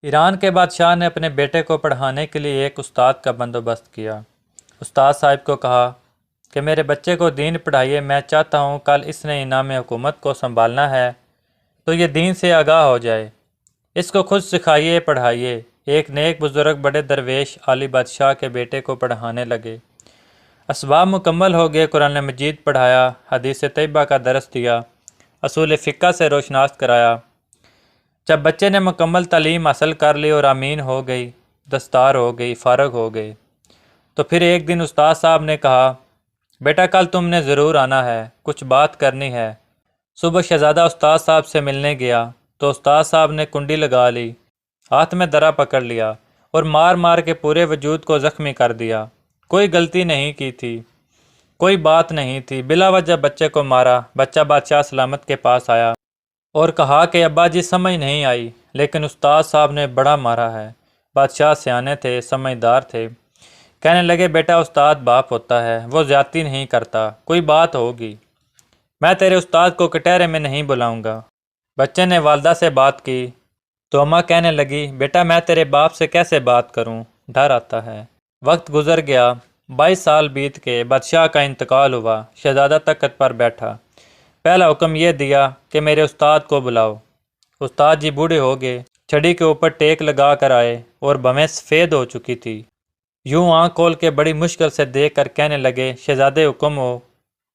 ایران کے بادشاہ نے اپنے بیٹے کو پڑھانے کے لیے ایک استاد کا بندوبست کیا۔ استاد صاحب کو کہا کہ میرے بچے کو دین پڑھائیے، میں چاہتا ہوں کل اس نے انعام حکومت کو سنبھالنا ہے تو یہ دین سے آگاہ ہو جائے، اس کو خود سکھائیے، پڑھائیے۔ ایک نیک بزرگ بڑے درویش عالی بادشاہ کے بیٹے کو پڑھانے لگے۔ اسباب مکمل ہو گئے، قرآن مجید پڑھایا، حدیث طیبہ کا درس دیا، اصول فقہ سے روشناس کرایا۔ جب بچے نے مکمل تعلیم حاصل کر لی اور امین ہو گئی، دستار ہو گئی، فارغ ہو گئی، تو پھر ایک دن استاد صاحب نے کہا، بیٹا کل تم نے ضرور آنا ہے، کچھ بات کرنی ہے۔ صبح شہزادہ استاد صاحب سے ملنے گیا تو استاد صاحب نے کنڈی لگا لی، ہاتھ میں درا پکڑ لیا اور مار مار کے پورے وجود کو زخمی کر دیا۔ کوئی غلطی نہیں کی تھی، کوئی بات نہیں تھی، بلا وجہ بچے کو مارا۔ بچہ بادشاہ سلامت کے پاس آیا اور کہا کہ ابا جی سمجھ نہیں آئی، لیکن استاد صاحب نے بڑا مارا ہے۔ بادشاہ سیانے تھے، سمجھدار تھے، کہنے لگے بیٹا استاد باپ ہوتا ہے، وہ زیادتی نہیں کرتا، کوئی بات ہوگی، میں تیرے استاد کو کٹہرے میں نہیں بلاؤں گا۔ بچے نے والدہ سے بات کی تو اماں کہنے لگی بیٹا میں تیرے باپ سے کیسے بات کروں، ڈر آتا ہے۔ وقت گزر گیا، 22 سال بیت کے بادشاہ کا انتقال ہوا۔ شہزادہ تخت پر بیٹھا، پہلا حکم یہ دیا کہ میرے استاد کو بلاؤ۔ استاد جی بوڑھے ہو گئے، چھڑی کے اوپر ٹیک لگا کر آئے اور بھویں سفید ہو چکی تھی۔ یوں آنکھ کھول کے بڑی مشکل سے دیکھ کر کہنے لگے شہزادے حکم ہو،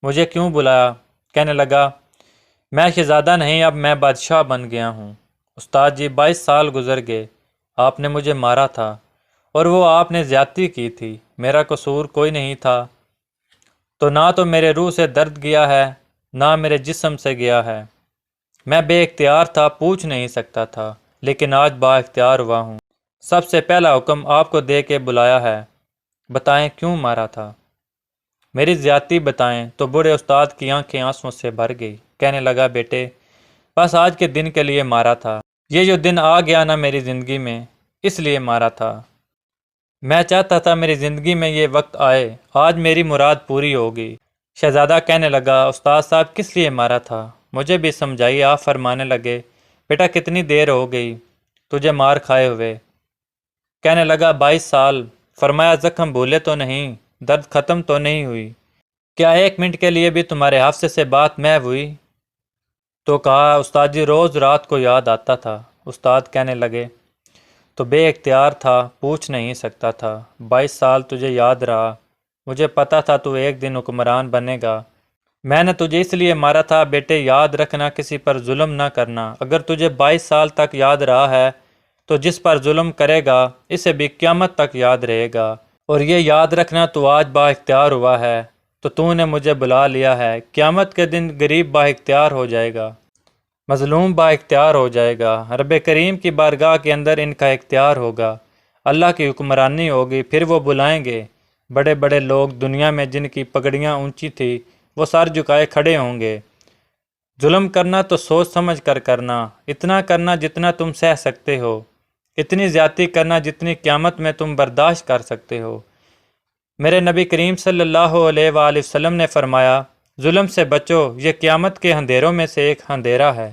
مجھے کیوں بلایا؟ کہنے لگا میں شہزادہ نہیں، اب میں بادشاہ بن گیا ہوں۔ استاد جی 22 سال گزر گئے، آپ نے مجھے مارا تھا اور وہ آپ نے زیادتی کی تھی، میرا قصور کوئی نہیں تھا، تو نہ تو میرے روح سے درد گیا ہے نہ میرے جسم سے گیا ہے، میں بے اختیار تھا، پوچھ نہیں سکتا تھا، لیکن آج با اختیار ہوا ہوں۔ سب سے پہلا حکم آپ کو دے کے بلایا ہے، بتائیں کیوں مارا تھا؟ میری زیادتی بتائیں۔ تو بوڑھے استاد کی آنکھیں آنسوں سے بھر گئی، کہنے لگا بیٹے بس آج کے دن کے لیے مارا تھا، یہ جو دن آ گیا نا میری زندگی میں، اس لیے مارا تھا، میں چاہتا تھا میری زندگی میں یہ وقت آئے، آج میری مراد پوری ہوگی۔ شہزادہ کہنے لگا استاد صاحب کس لیے مارا تھا، مجھے بھی سمجھائیے۔ آپ فرمانے لگے بیٹا کتنی دیر ہو گئی تجھے مار کھائے ہوئے؟ کہنے لگا 22 سال۔ فرمایا زخم بھولے تو نہیں، درد ختم تو نہیں ہوئی، کیا 1 منٹ کے لیے بھی تمہارے حافظے سے بات محو ہوئی؟ تو کہا استاد جی روز رات کو یاد آتا تھا۔ استاد کہنے لگے تو بے اختیار تھا، پوچھ نہیں سکتا تھا، 22 سال تجھے یاد رہا، مجھے پتا تھا تو ایک دن حکمران بنے گا، میں نے تجھے اس لیے مارا تھا بیٹے، یاد رکھنا کسی پر ظلم نہ کرنا، اگر تجھے 22 سال تک یاد رہا ہے تو جس پر ظلم کرے گا اسے بھی قیامت تک یاد رہے گا، اور یہ یاد رکھنا تو آج با اختیار ہوا ہے تو نے مجھے بلا لیا ہے، قیامت کے دن غریب با اختیار ہو جائے گا، مظلوم با اختیار ہو جائے گا، رب کریم کی بارگاہ کے اندر ان کا اختیار ہوگا، اللہ کی حکمرانی ہوگی، پھر وہ بلائیں گے، بڑے بڑے لوگ دنیا میں جن کی پگڑیاں اونچی تھی وہ سر جھکائے کھڑے ہوں گے۔ ظلم کرنا تو سوچ سمجھ کر کرنا، اتنا کرنا جتنا تم سہ سکتے ہو، اتنی زیادتی کرنا جتنی قیامت میں تم برداشت کر سکتے ہو۔ میرے نبی کریم صلی اللہ علیہ وآلہ وسلم نے فرمایا ظلم سے بچو، یہ قیامت کے اندھیروں میں سے ایک اندھیرا ہے۔